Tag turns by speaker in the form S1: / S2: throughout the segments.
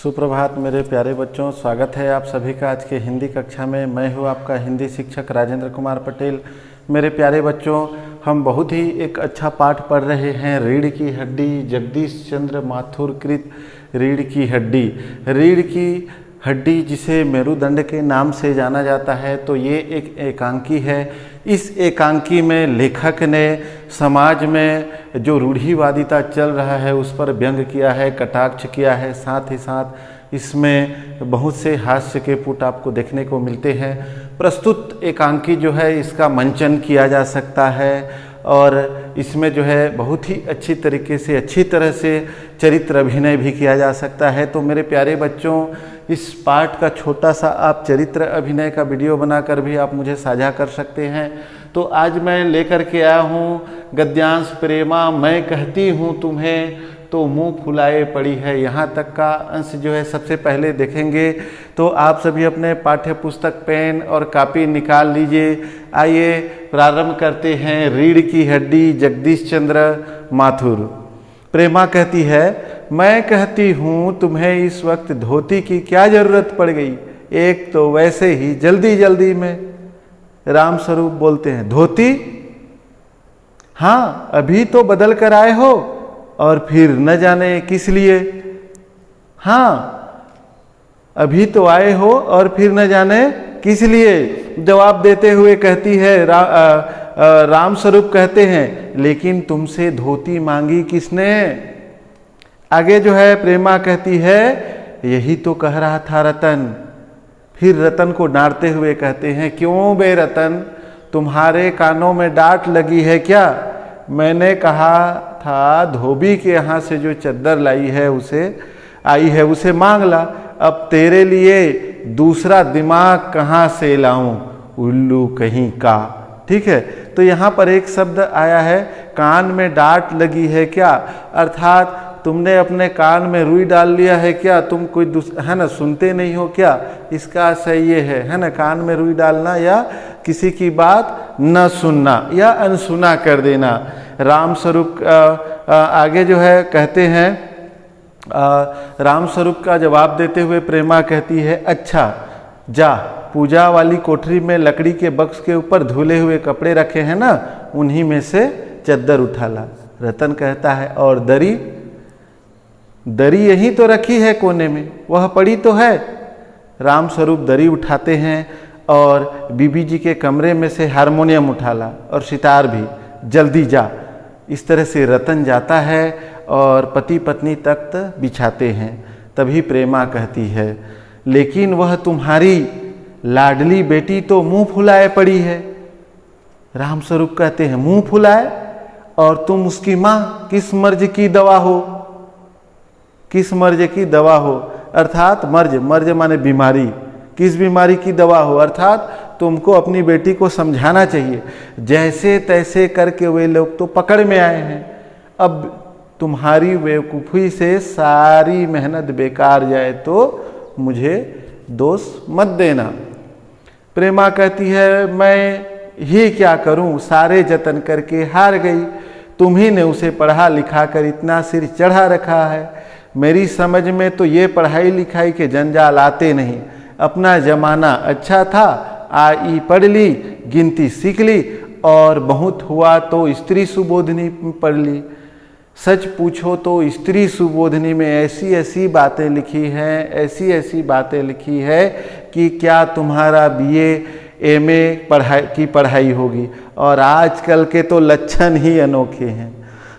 S1: सुप्रभात मेरे प्यारे बच्चों, स्वागत है आप सभी का आज के हिंदी कक्षा में। मैं हूँ आपका हिंदी शिक्षक राजेंद्र कुमार पटेल। मेरे प्यारे बच्चों, हम बहुत ही एक अच्छा पाठ पढ़ रहे हैं, रीढ़ की हड्डी, जगदीश चंद्र माथुर कृत रीढ़ की हड्डी। रीढ़ की हड्डी जिसे मेरुदंड के नाम से जाना जाता है, तो ये एक एकांकी है। इस एकांकी में लेखक ने समाज में जो रूढ़िवादिता चल रहा है उस पर व्यंग किया है, कटाक्ष किया है। साथ ही साथ इसमें बहुत से हास्य के पुट आपको देखने को मिलते हैं। प्रस्तुत एकांकी जो है इसका मंचन किया जा सकता है और इसमें जो है बहुत ही अच्छी तरीके से, अच्छी तरह से चरित्र अभिनय भी किया जा सकता है। तो मेरे प्यारे बच्चों, इस पाठ का छोटा सा आप चरित्र अभिनय का वीडियो बनाकर भी आप मुझे साझा कर सकते हैं। तो आज मैं लेकर के आया हूँ गद्यांश प्रेमा मैं कहती हूँ तुम्हें तो मुंह फुलाए पड़ी है। यहाँ तक का अंश जो है सबसे पहले देखेंगे। तो आप सभी अपने पाठ्य पुस्तक, पेन और कॉपी निकाल लीजिए। आइए प्रारंभ करते हैं। रीढ़ की हड्डी, जगदीश चंद्र माथुर। प्रेमा कहती है, मैं कहती हूँ तुम्हें इस वक्त धोती की क्या जरूरत पड़ गई, एक तो वैसे ही जल्दी जल्दी में। राम स्वरूप बोलते हैं, धोती? हाँ, अभी तो बदल कर आए हो और फिर न जाने किस लिए। हाँ, अभी तो आए हो और फिर न जाने किस लिए। जवाब देते हुए कहती है राम स्वरूप कहते हैं, लेकिन तुमसे धोती मांगी किसने? आगे जो है प्रेमा कहती है, यही तो कह रहा था रतन। फिर रतन को डांटते हुए कहते हैं, क्यों बे रतन, तुम्हारे कानों में डांट लगी है क्या? मैंने कहा था धोबी के यहाँ से जो चद्दर लाई है उसे मांग ला। अब तेरे लिए दूसरा दिमाग कहाँ से लाऊं, उल्लू कहीं का। ठीक है, तो यहाँ पर एक शब्द आया है, कान में डांट लगी है क्या, अर्थात तुमने अपने कान में रुई डाल लिया है क्या? तुम कोई है ना, सुनते नहीं हो क्या? इसका सही ये है ना, कान में रुई डालना या किसी की बात न सुनना या अनसुना कर देना। राम स्वरूप आगे जो है कहते हैं, राम स्वरूप का जवाब देते हुए प्रेमा कहती है, अच्छा जा, पूजा वाली कोठरी में लकड़ी के बक्स के ऊपर धुले हुए कपड़े रखे हैं ना, उन्हीं में से चद्दर उठा ला। रतन कहता है, और दरी? दरी यही तो रखी है कोने में, वह पड़ी तो है। राम स्वरूप दरी उठाते हैं और बीबी जी के कमरे में से हारमोनियम उठा ला और सितार भी, जल्दी जा। इस तरह से रतन जाता है और पति पत्नी तख्त बिछाते हैं। तभी प्रेमा कहती है, लेकिन वह तुम्हारी लाडली बेटी तो मुंह फुलाए पड़ी है। राम स्वरूप कहते हैं, मुंह फुलाए? और तुम उसकी माँ, किस मर्ज की दवा हो? किस मर्ज की दवा हो, अर्थात मर्ज माने बीमारी, किस बीमारी की दवा हो, अर्थात तुमको अपनी बेटी को समझाना चाहिए। जैसे तैसे करके वे लोग तो पकड़ में आए हैं, अब तुम्हारी बेवकूफ़ी से सारी मेहनत बेकार जाए तो मुझे दोष मत देना। प्रेमा कहती है, मैं ही क्या करूं, सारे जतन करके हार गई। तुम्ही ने उसे पढ़ा लिखा कर इतना सिर चढ़ा रखा है। मेरी समझ में तो ये पढ़ाई लिखाई के जंजाल आते नहीं। अपना जमाना अच्छा था, आई पढ़ ली, गिनती सीख ली और बहुत हुआ तो स्त्री सुबोधनी पढ़ ली। सच पूछो तो स्त्री सुबोधनी में ऐसी ऐसी बातें लिखी हैं, ऐसी ऐसी बातें लिखी है कि क्या तुम्हारा बीए एमए पढ़ाई होगी। और आजकल के तो लक्षण ही अनोखे हैं।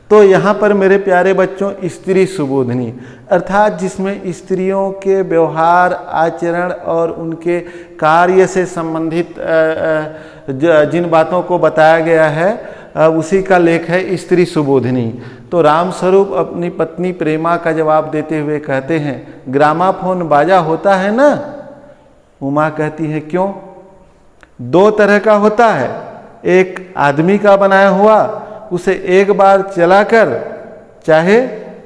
S1: तो यहाँ पर मेरे प्यारे बच्चों, स्त्री सुबोधनी अर्थात जिसमें स्त्रियों के व्यवहार, आचरण और उनके कार्य से संबंधित जिन बातों को बताया गया है उसी का लेख है स्त्री सुबोधनी। तो राम स्वरूप अपनी पत्नी प्रेमा का जवाब देते हुए कहते हैं, ग्रामाफोन बाजा होता है ना? उमा कहती है, क्यों? दो तरह का होता है, एक आदमी का बनाया हुआ, उसे एक बार चलाकर चाहे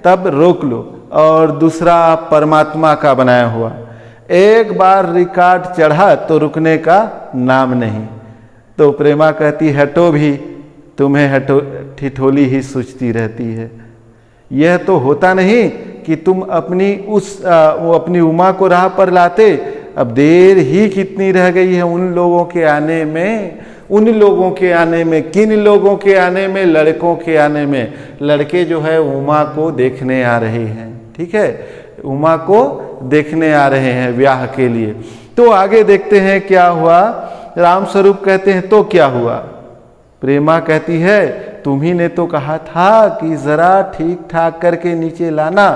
S1: तब रोक लो, और दूसरा परमात्मा का बनाया हुआ, एक बार रिकॉर्ड चढ़ा तो रुकने का नाम नहीं। तो प्रेमा कहती, हटो भी, तुम्हें हटो ठिठोली ही सूझती रहती है। यह तो होता नहीं कि तुम अपनी उमा को राह पर लाते। अब देर ही कितनी रह गई है उन लोगों के आने में, उन लोगों के आने में, किन लोगों के आने में, लड़कों के आने में। लड़के जो है उमा को देखने आ रहे हैं, ठीक है, उमा को देखने आ रहे हैं ब्याह के लिए। तो आगे देखते हैं क्या हुआ। राम स्वरूप कहते हैं तो क्या हुआ। प्रेमा कहती है तुम्ही ने तो कहा था कि जरा ठीक ठाक करके नीचे लाना।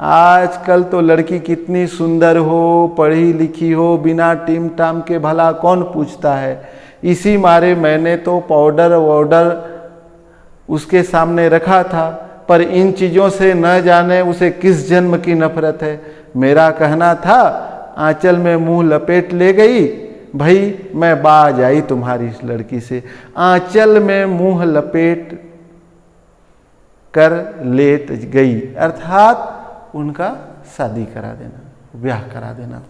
S1: आजकल तो लड़की कितनी सुंदर हो, पढ़ी लिखी हो, बिना टीम टाम के भला कौन पूछता है। इसी मारे मैंने तो पाउडर वाउडर उसके सामने रखा था, पर इन चीज़ों से न जाने उसे किस जन्म की नफरत है। मेरा कहना था आंचल में मुंह लपेट ले गई, भाई मैं बाज आई तुम्हारी इस लड़की से। आंचल में मुंह लपेट कर लेट गई, अर्थात उनका शादी करा देना, ब्याह करा देना।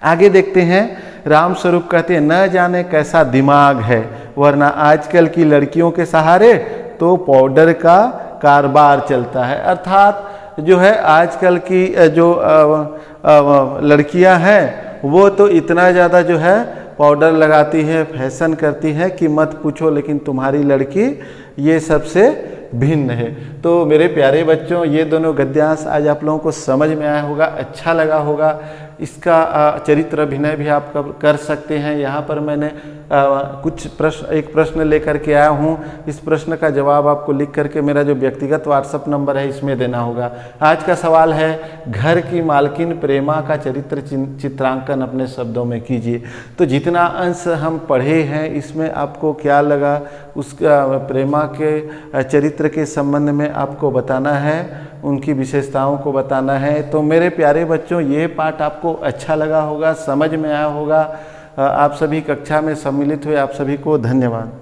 S1: आगे देखते हैं। राम स्वरूप कहते हैं न जाने कैसा दिमाग है, वरना आजकल की लड़कियों के सहारे तो पाउडर का कारोबार चलता है। अर्थात जो है आजकल की जो लड़कियां हैं वो तो इतना ज़्यादा जो है पाउडर लगाती हैं, फैशन करती हैं कि मत पूछो। लेकिन तुम्हारी लड़की ये सबसे भिन्न है। तो मेरे प्यारे बच्चों, ये दोनों गद्यांश आज आप लोगों को समझ में आया होगा, अच्छा लगा होगा। इसका चरित्र अभिनय भी आप कर सकते हैं। यहाँ पर मैंने एक प्रश्न लेकर के आया हूँ। इस प्रश्न का जवाब आपको लिख करके मेरा जो व्यक्तिगत व्हाट्सएप नंबर है इसमें देना होगा। आज का सवाल है घर की मालकिन प्रेमा का चरित्र चित्रांकन अपने शब्दों में कीजिए। तो जितना अंश हम पढ़े हैं इसमें आपको क्या लगा, उसका प्रेमा के चरित्र के संबंध में आपको बताना है, उनकी विशेषताओं को बताना है। तो मेरे प्यारे बच्चों, ये पाठ आपको अच्छा लगा होगा, समझ में आया होगा। आप सभी कक्षा में सम्मिलित हुए आप सभी को धन्यवाद।